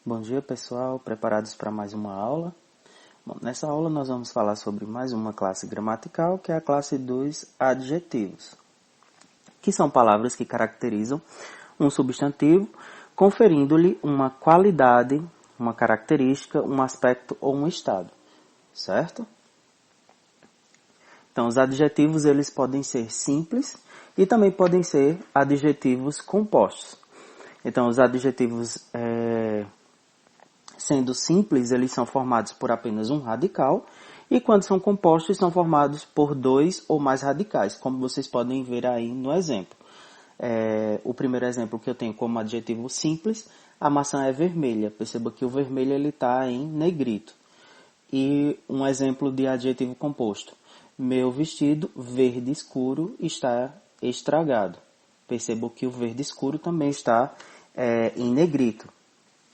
Bom dia, pessoal. Preparados para mais uma aula? Bom, nessa aula nós vamos falar sobre mais uma classe gramatical, que é a classe dos adjetivos, que são palavras que caracterizam um substantivo, conferindo-lhe uma qualidade, uma característica, um aspecto ou um estado, certo? Então, os adjetivos eles podem ser simples e também podem ser adjetivos compostos. Então, os adjetivos sendo simples, eles são formados por apenas um radical, e quando são compostos, são formados por dois ou mais radicais, como vocês podem ver aí no exemplo. O primeiro exemplo que eu tenho como adjetivo simples, a maçã é vermelha. Perceba que o vermelho está em negrito. E um exemplo de adjetivo composto, meu vestido verde escuro está estragado. Perceba que o verde escuro também está em negrito.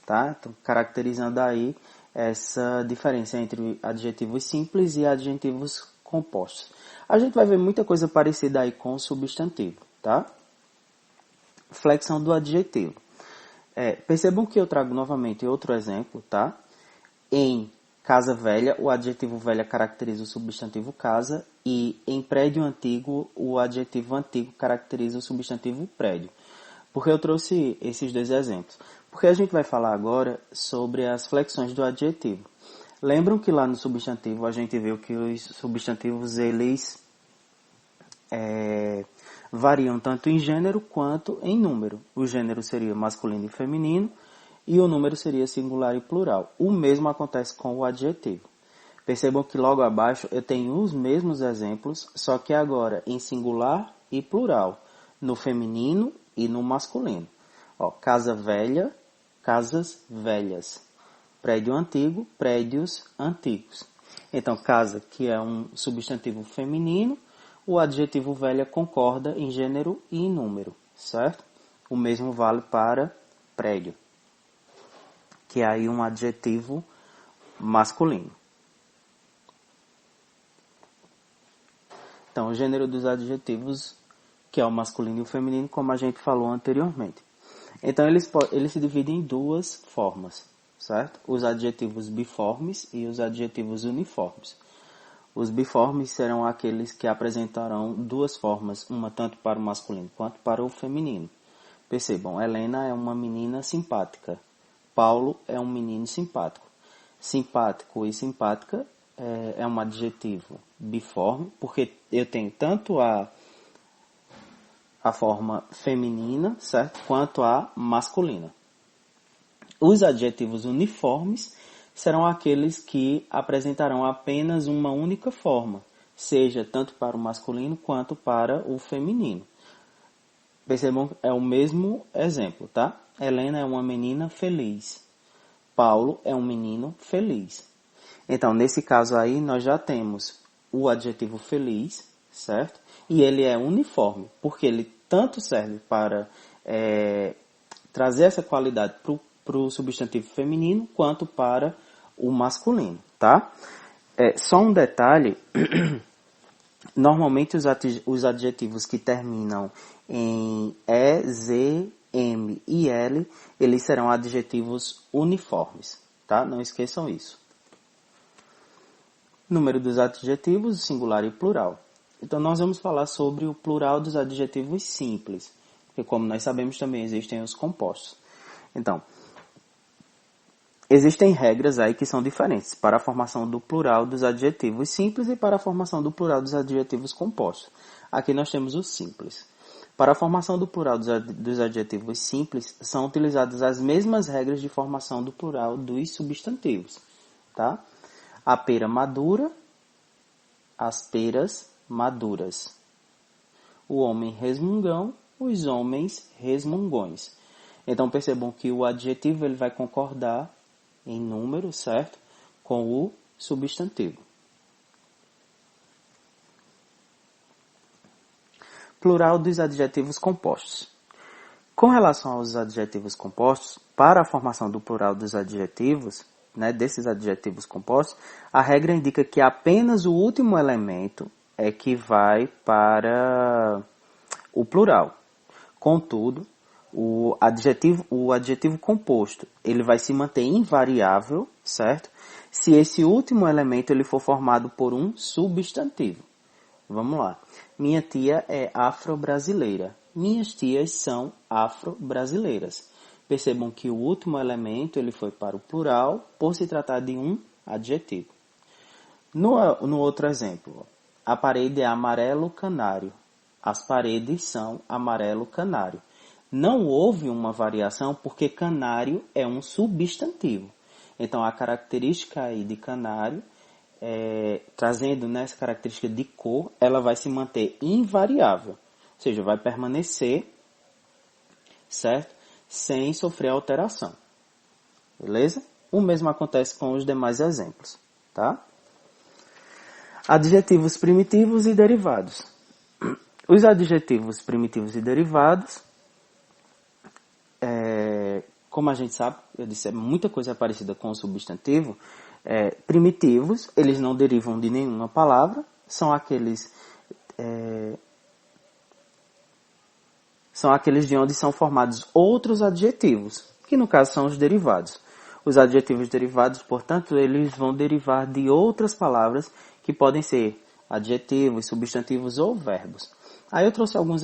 Tá? Então, caracterizando aí essa diferença entre adjetivos simples e adjetivos compostos. A gente vai ver muita coisa parecida aí com o substantivo, tá? Flexão do adjetivo. Percebam que eu trago novamente outro exemplo, tá? Em casa velha, o adjetivo velha caracteriza o substantivo casa, e em prédio antigo, o adjetivo antigo caracteriza o substantivo prédio. Por que eu trouxe esses dois exemplos? Porque a gente vai falar agora sobre as flexões do adjetivo. Lembram que lá no substantivo a gente viu que os substantivos eles variam tanto em gênero quanto em número. O gênero seria masculino e feminino e o número seria singular e plural. O mesmo acontece com o adjetivo. Percebam que logo abaixo eu tenho os mesmos exemplos, só que agora em singular e plural, no feminino e no masculino. Casa velha, casas velhas. Prédio antigo, prédios antigos. Então, casa, que é um substantivo feminino, o adjetivo velha concorda em gênero e em número, certo? O mesmo vale para prédio, que é aí um adjetivo masculino. Então, o gênero dos adjetivos, que é o masculino e o feminino, como a gente falou anteriormente. Então, eles se dividem em duas formas, certo? Os adjetivos biformes e os adjetivos uniformes. Os biformes serão aqueles que apresentarão duas formas, uma tanto para o masculino quanto para o feminino. Percebam, Helena é uma menina simpática. Paulo é um menino simpático. Simpático e simpática é um adjetivo biforme, porque eu tenho tanto a forma feminina, certo? Quanto a masculina. Os adjetivos uniformes serão aqueles que apresentarão apenas uma única forma, seja tanto para o masculino quanto para o feminino. Percebam, é o mesmo exemplo, tá? Helena é uma menina feliz. Paulo é um menino feliz. Então, nesse caso aí, nós já temos o adjetivo feliz, certo? E ele é uniforme, porque ele tanto serve para trazer essa qualidade para o substantivo feminino, quanto para o masculino, tá? Só um detalhe, normalmente os adjetivos que terminam em E, Z, M e L, eles serão adjetivos uniformes, tá? Não esqueçam isso. Número dos adjetivos, singular e plural. Então, nós vamos falar sobre o plural dos adjetivos simples, porque, como nós sabemos, também existem os compostos. Então, existem regras aí que são diferentes para a formação do plural dos adjetivos simples e para a formação do plural dos adjetivos compostos. Aqui nós temos o simples. Para a formação do plural dos adjetivos simples, são utilizadas as mesmas regras de formação do plural dos substantivos, tá? A pera madura, as peras maduras. O homem resmungão, os homens resmungões. Então, percebam que o adjetivo ele vai concordar em número, certo? Com o substantivo. Plural dos adjetivos compostos. Com relação aos adjetivos compostos, para a formação do plural dos adjetivos, desses adjetivos compostos, a regra indica que apenas o último elemento é que vai para o plural. Contudo, O adjetivo composto, ele vai se manter invariável, certo? Se esse último elemento ele for formado por um substantivo. Vamos lá. Minha tia é afro-brasileira. Minhas tias são afro-brasileiras. Percebam que o último elemento ele foi para o plural por se tratar de um adjetivo. No outro exemplo, a parede é amarelo canário. As paredes são amarelo canário. Não houve uma variação porque canário é um substantivo. Então, a característica aí de canário, trazendo essa característica de cor, ela vai se manter invariável. Ou seja, vai permanecer, certo? Sem sofrer alteração. Beleza? O mesmo acontece com os demais exemplos, tá? Adjetivos primitivos e derivados. Os adjetivos primitivos e derivados, como a gente sabe, eu disse, muita coisa parecida com o substantivo. Primitivos, eles não derivam de nenhuma palavra, são aqueles de onde são formados outros adjetivos, que no caso são os derivados. Os adjetivos derivados, portanto, eles vão derivar de outras palavras que podem ser adjetivos, substantivos ou verbos. Aí eu trouxe alguns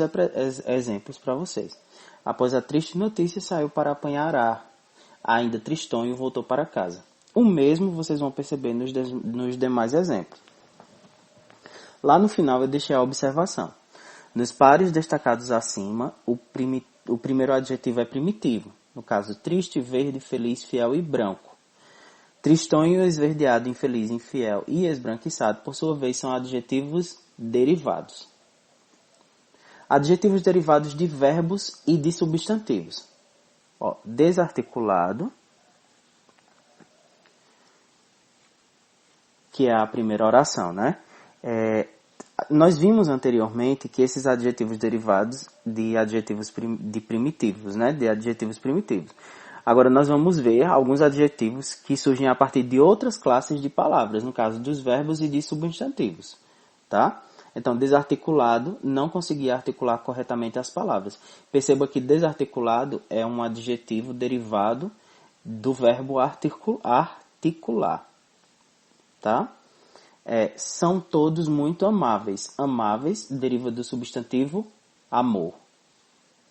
exemplos para vocês. Após a triste notícia, saiu para apanhar ar. Ainda tristonho, voltou para casa. O mesmo vocês vão perceber nos demais exemplos. Lá no final eu deixei a observação. Nos pares destacados acima, o primeiro adjetivo é primitivo. No caso, triste, verde, feliz, fiel e branco. Tristonho, esverdeado, infeliz, infiel e esbranquiçado, por sua vez, são adjetivos derivados. Adjetivos derivados de verbos e de substantivos. Desarticulado, que é a primeira oração, né? Nós vimos anteriormente que esses adjetivos derivados de adjetivos primitivos, né? De adjetivos primitivos. Agora nós vamos ver alguns adjetivos que surgem a partir de outras classes de palavras, no caso dos verbos e de substantivos, tá? Então, desarticulado, não conseguia articular corretamente as palavras. Perceba que desarticulado é um adjetivo derivado do verbo articular, tá? São todos muito amáveis. Amáveis deriva do substantivo amor,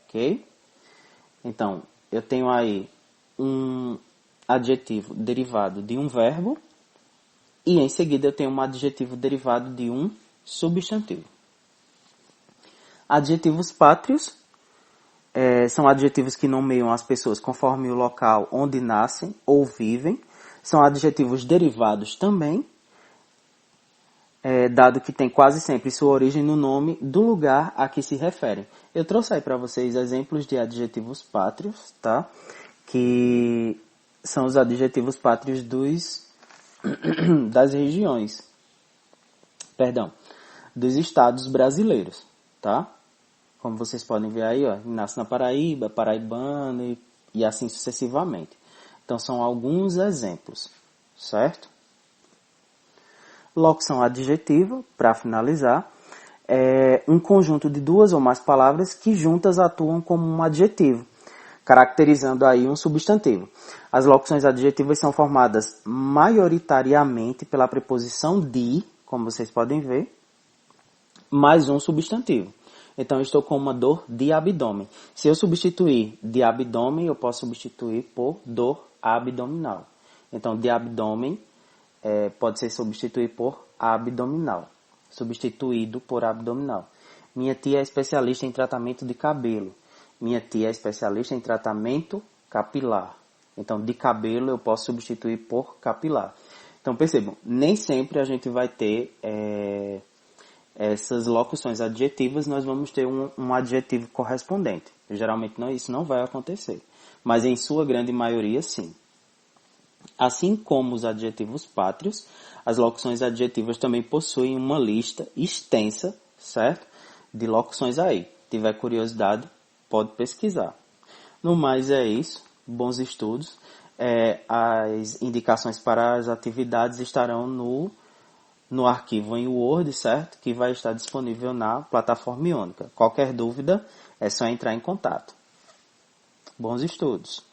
ok? Então, eu tenho aí um adjetivo derivado de um verbo e em seguida eu tenho um adjetivo derivado de um substantivo. Adjetivos pátrios são adjetivos que nomeiam as pessoas conforme o local onde nascem ou vivem. São adjetivos derivados também, dado que tem quase sempre sua origem no nome do lugar a que se referem. Eu trouxe aí para vocês exemplos de adjetivos pátrios, tá? Que são os adjetivos pátrios das regiões, dos estados brasileiros, tá? Como vocês podem ver aí, nasce na Paraíba, paraibano e assim sucessivamente. Então são alguns exemplos, certo? Locução adjetiva, para finalizar, é um conjunto de duas ou mais palavras que juntas atuam como um adjetivo, caracterizando aí um substantivo. As locuções adjetivas são formadas maioritariamente pela preposição de, como vocês podem ver, mais um substantivo. Então, eu estou com uma dor de abdômen. Se eu substituir de abdômen, eu posso substituir por dor abdominal. Então, de abdômen pode ser substituído por abdominal. Substituído por abdominal. Minha tia é especialista em tratamento de cabelo. Minha tia é especialista em tratamento capilar. Então, de cabelo eu posso substituir por capilar. Então, percebam, nem sempre a gente vai ter essas locuções adjetivas, nós vamos ter um adjetivo correspondente. Geralmente isso não vai acontecer. Mas em sua grande maioria, sim. Assim como os adjetivos pátrios, as locuções adjetivas também possuem uma lista extensa, certo? De locuções aí. Se tiver curiosidade, pode pesquisar. No mais é isso. Bons estudos. As indicações para as atividades estarão no arquivo em Word, certo? Que vai estar disponível na plataforma Iônica. Qualquer dúvida é só entrar em contato. Bons estudos!